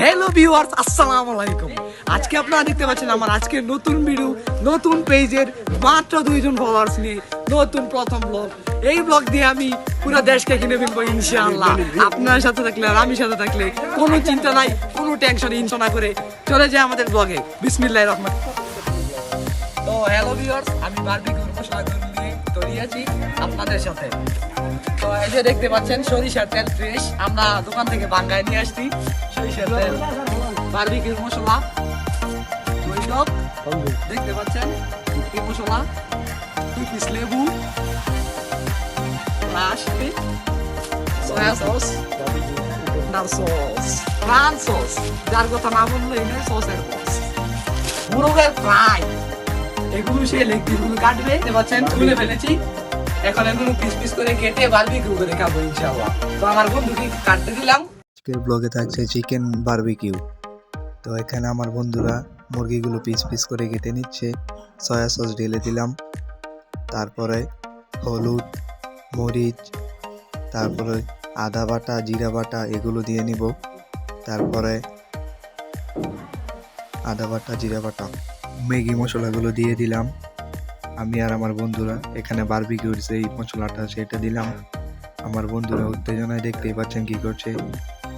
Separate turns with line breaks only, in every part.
Hello viewers, আসসালামু আলাইকুম। আজকে আপনারা দেখতে পাচ্ছেন আমার আজকের নতুন ভিডিও, নতুন পেজের মাত্র 2জন ফলোয়ার্স নিয়ে নতুন প্রথম ব্লগ। এই ব্লগ দিয়ে আমি পুরো দেশকে কিনে ফেলবো ইনশাআল্লাহ। আপনার সাথে থাকলে আর আমি সাথে থাকলে কোনো চিন্তা নাই, কোনো টেনশন ইনশো না করে চলে যায় আমাদের ব্লগে। বিসমিল্লাহির রহমান। তো হ্যালো ভিউয়ার্স, আমি বারবিকিউর মশলা নিয়ে তৈরি আছি আপনাদের সাথে। তো এই যে দেখতে পাচ্ছেন সরিষার তেল ফ্রেশ, আমরা দোকান থেকে বাঙ্গায় নিয়ে আসছি। সরিষার তেল, বারবিকিউর মশলা, দই টক দেখতে পাচ্ছেন, এই মশলা, 2 পিস লেবু, রাশি, সয়া সস, ডাল সস, প্রাণ সস, যার কথা না বললেই নয়, সসের বস, মুরগের ফ্রাই, এগুলো সে লেগগুলো কাটবে। দেখতে পাচ্ছেন তুলে ফেলেছি। এখন এগুলো পিস পিস করে কেটে বারবিকিউ করে খাবো ইনশাআল্লাহ। তো আমার বন্ধুকে কাটতে দিলাম।
আজকের ব্লগে থাকছে চিকেন বারবিকিউ। তো এখানে আমার বন্ধুরা মুরগিগুলো পিস পিস করে কেটে নিচ্ছে। সয়া সস ঢেলে দিলাম, তারপরে হলুদ, মরিচ, তারপরে আদা বাটা, জিরা বাটা এগুলো দিয়ে নিব। তারপরে আদা বাটা, জিরা বাটা, ম্যাগি মশলাগুলো দিয়ে দিলাম। আমি আর আমার বন্ধুরা এখানে বারবিকিউর যেই মশলাটা সেটা দিলাম। আমার বন্ধুরা উত্তেজনায় দেখতেই পাচ্ছেন কি করছে।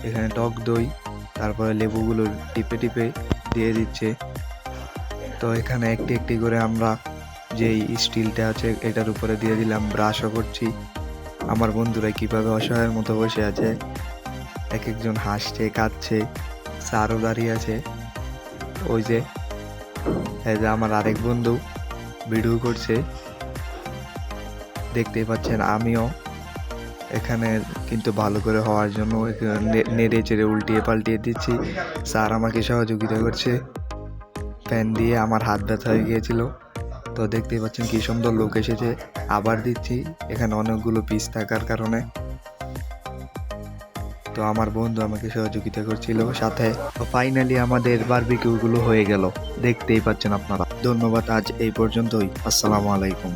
এখানে টক দই, তারপরে লেবুগুলো টিপে টিপে দিয়ে দিচ্ছে। তো এখানে একটি একটি করে আমরা যেই স্টিলটা আছে এটার উপরে দিয়ে দিলাম, ব্রাশও করছি। আমার বন্ধুরা কিভাবে অসহায়ের মতো বসে আছে, এক একজন হাসছে, কাঁদছে, স্যারও দাঁড়িয়ে আছে। ওই যে এই যে আমার আরেক বন্ধু ভিডিও করছে, দেখতেই পাচ্ছেন। আমিও এখানে কিন্তু ভালো করে হওয়ার জন্য নেড়ে চেড়ে উল্টিয়ে পাল্টিয়ে দিচ্ছি। স্যার আমাকে সহযোগিতা করছে। ফ্যান দিয়ে আমার হাত ব্যথা হয়ে গিয়েছিল। তো দেখতেই পাচ্ছেন কি সুন্দর লোক এসেছে। আবার দিচ্ছি, এখানে অনেকগুলো পিস থাকার কারণে। তো আমার বন্ধু আমাকে সহযোগিতা করছিল সাথে। তো ফাইনালি আমাদের বারবিকিউগুলো হয়ে গেল, দেখতেই পাচ্ছেন আপনারা। ধন্যবাদ, আজ এই পর্যন্তই। আসসালামু আলাইকুম।